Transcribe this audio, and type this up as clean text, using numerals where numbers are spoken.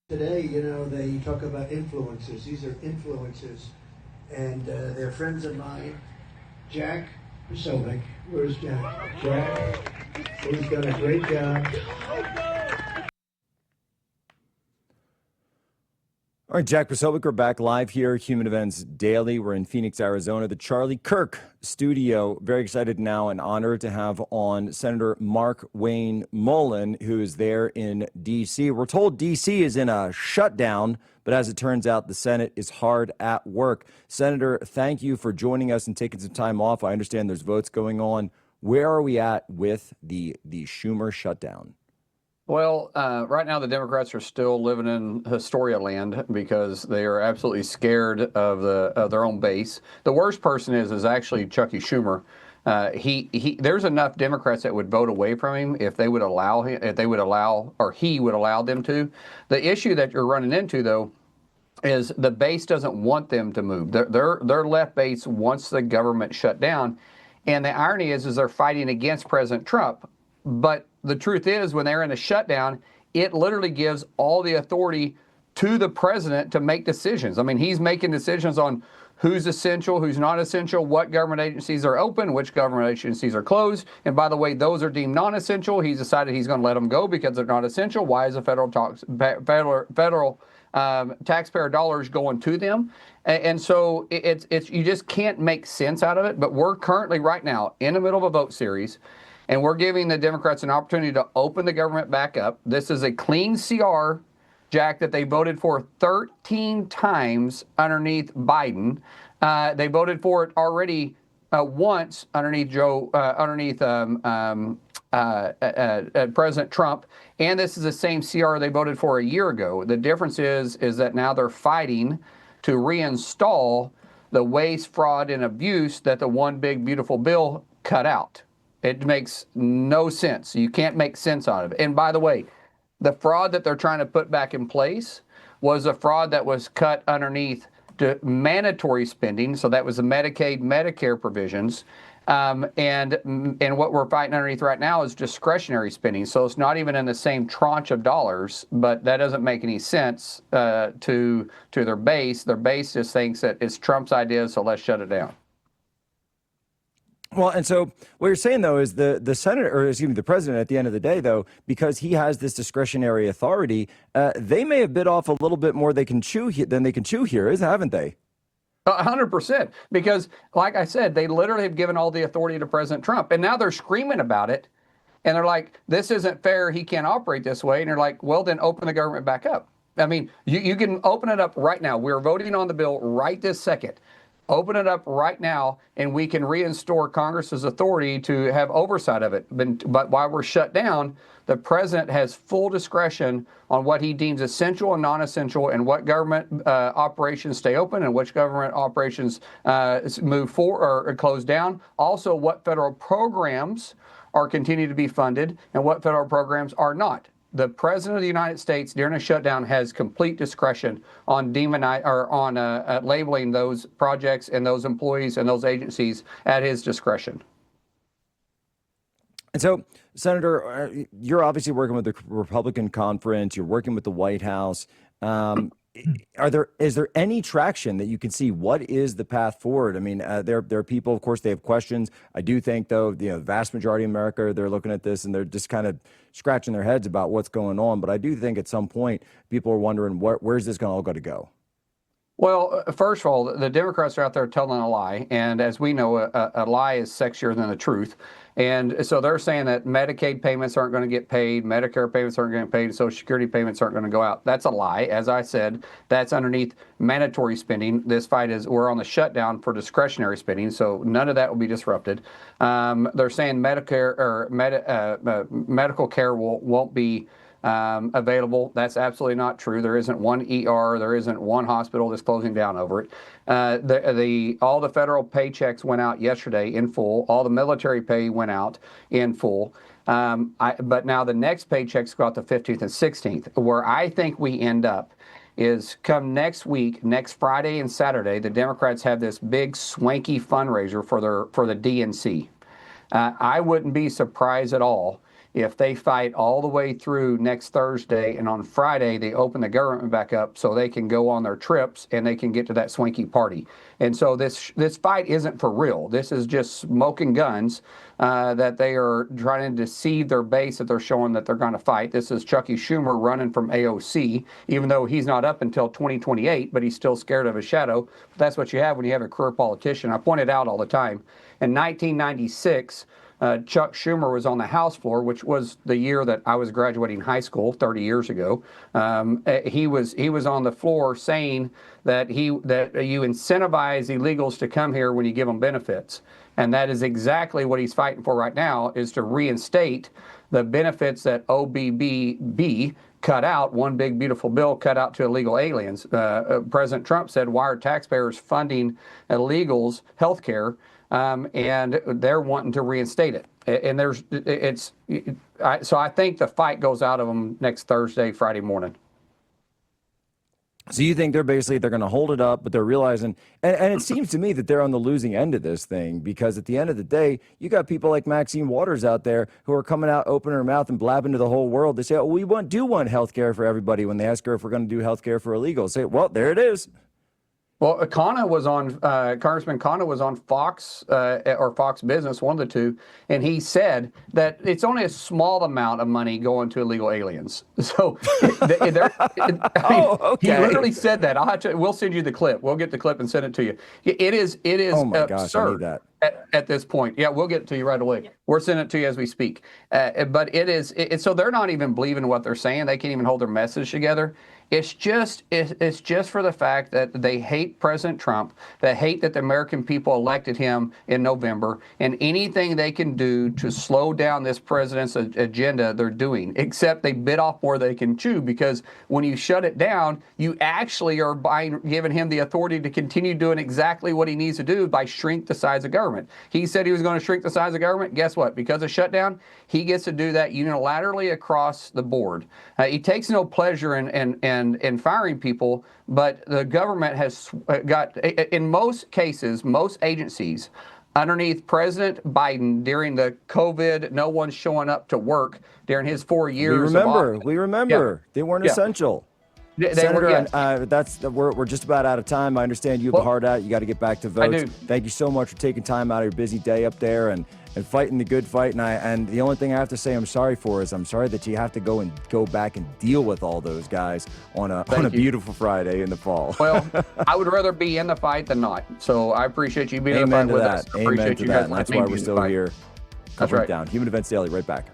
Today, they talk about influencers. These are influencers, and they're friends of mine. Jack Posobiec. Where's Jack? Jack, who's done a great job. All right, Jack Posobiec, we're back live here, Human Events Daily. We're in Phoenix, Arizona, the Charlie Kirk Studio. Very excited now and honored to have on Senator Markwayne Mullin, who is there in D.C. We're told D.C. is in a shutdown, but as it turns out, the Senate is hard at work. Senator, thank you for joining us and taking some time off. I understand there's votes going on. Where are we at with the Schumer shutdown? Well, right now the Democrats are still living in Historia land because they are absolutely scared of their own base. The worst person is actually Chucky Schumer. There's enough Democrats that would vote away from him if they would allow him, or he would allow them to. The issue that you're running into, though, is the base doesn't want them to move. Their left base wants the government shut down, and the irony is they're fighting against President Trump, but the truth is, when they're in a shutdown, it literally gives all the authority to the president to make decisions. I mean, he's making decisions on who's essential, who's not essential, what government agencies are open, which government agencies are closed. And by the way, those are deemed non-essential. He's decided he's going to let them go because they're not essential. Why is the federal taxpayer dollars going to them? And so it's you just can't make sense out of it. But we're currently right now in the middle of a vote series. And we're giving the Democrats an opportunity to open the government back up. This is a clean CR, Jack, that they voted for 13 times underneath Biden. They voted for it already once underneath President Trump. And this is the same CR they voted for a year ago. The difference is that now they're fighting to reinstall the waste, fraud, and abuse that the one big beautiful bill cut out. It makes no sense. You can't make sense out of it. And by the way, the fraud that they're trying to put back in place was a fraud that was cut underneath the mandatory spending. So that was the Medicaid, Medicare provisions. And what we're fighting underneath right now is discretionary spending. So it's not even in the same tranche of dollars, but that doesn't make any sense to their base. Their base just thinks that it's Trump's idea, so let's shut it down. Well, and so what you're saying, though, is the Senate, or excuse me, the president at the end of the day, though, because he has this discretionary authority, they may have bit off a little bit more than they can chew here, haven't they? 100%. Because, like I said, they literally have given all the authority to President Trump. And now they're screaming about it. And they're like, this isn't fair. He can't operate this way. And you're like, well, then open the government back up. I mean, you can open it up right now. We're voting on the bill right this second. Open it up right now, and we can reinstore Congress's authority to have oversight of it. But while we're shut down, the president has full discretion on what he deems essential and non-essential, and what government operations stay open and which government operations move forward or close down. Also, what federal programs are continuing to be funded and what federal programs are not. The president of the United States during a shutdown has complete discretion on labeling those projects and those employees and those agencies at his discretion. And so, Senator, you're obviously working with the Republican conference. You're working with the White House. Is there any traction that you can see? What is the path forward? I mean, there are people, of course, they have questions. I do think, though, the vast majority of America, they're looking at this and they're just kind of scratching their heads about what's going on. But I do think at some point people are wondering, where's this all going to go? Well, first of all, the Democrats are out there telling a lie. And as we know, a lie is sexier than the truth. And so they're saying that Medicaid payments aren't going to get paid, Medicare payments aren't going to get paid, Social Security payments aren't going to go out. That's a lie. As I said, that's underneath mandatory spending. This fight is we're on the shutdown for discretionary spending, so none of that will be disrupted. They're saying Medicare or medical care won't be available. That's absolutely not true. There isn't one ER, there isn't one hospital that's closing down over it. All the federal paychecks went out yesterday in full. All the military pay went out in full. But now the next paychecks go out the 15th and 16th. Where I think we end up is come next week, next Friday and Saturday, the Democrats have this big swanky fundraiser for the DNC. I wouldn't be surprised at all if they fight all the way through next Thursday, and on Friday they open the government back up so they can go on their trips and they can get to that swanky party. And so this fight isn't for real. This is just smoke and guns that they are trying to deceive their base that they're showing that they're going to fight. This is Chucky Schumer running from AOC, even though he's not up until 2028, but he's still scared of his shadow. But that's what you have when you have a career politician. I point it out all the time. In 1996, Chuck Schumer was on the House floor, which was the year that I was graduating high school 30 years ago. He was on the floor saying that you incentivize illegals to come here when you give them benefits. And that is exactly what he's fighting for right now, is to reinstate the benefits that OBBB cut out, one big beautiful bill cut out to illegal aliens. President Trump said, why are taxpayers funding illegals health care? And they're wanting to reinstate it. And so I think the fight goes out of them next Thursday, Friday morning. So you think they're going to hold it up, but they're realizing, and it seems to me that they're on the losing end of this thing, because at the end of the day, you got people like Maxine Waters out there who are coming out, opening her mouth and blabbing to the whole world. They say, oh, we do want health care for everybody. When they ask her if we're going to do health care for illegals, say, well, there it is. Well, Congressman Khanna was on Fox or Fox Business, one of the two, and he said that it's only a small amount of money going to illegal aliens. So he literally said that. We'll send you the clip. We'll get the clip and send it to you. It is oh my absurd. Gosh, I need that. At this point. Yeah, we'll get it to you right away. We're sending it to you as we speak. But so they're not even believing what they're saying. They can't even hold their message together. It's just for the fact that they hate President Trump. They hate that the American people elected him in November, and anything they can do to slow down this president's agenda, they're doing, except they bit off more they can chew, because when you shut it down, you actually are giving him the authority to continue doing exactly what he needs to do by shrink the size of government. He said he was going to shrink the size of government. Guess what? Because of shutdown, he gets to do that unilaterally across the board. He takes no pleasure in firing people, but the government has got, in most cases, most agencies, underneath President Biden during the COVID, no one's showing up to work during his 4 years. We remember. Yeah. They weren't essential. Senator, we're just about out of time. I understand you have a heart out. You got to get back to votes. I do. Thank you so much for taking time out of your busy day up there and fighting the good fight. And the only thing I have to say I'm sorry for is I'm sorry that you have to go back and deal with all those guys on a beautiful Friday in the fall. Well, I would rather be in the fight than not. So I appreciate you being in the fight with us. Amen to that. And that's why we're still here. That's right. Down. Human Events Daily, right back.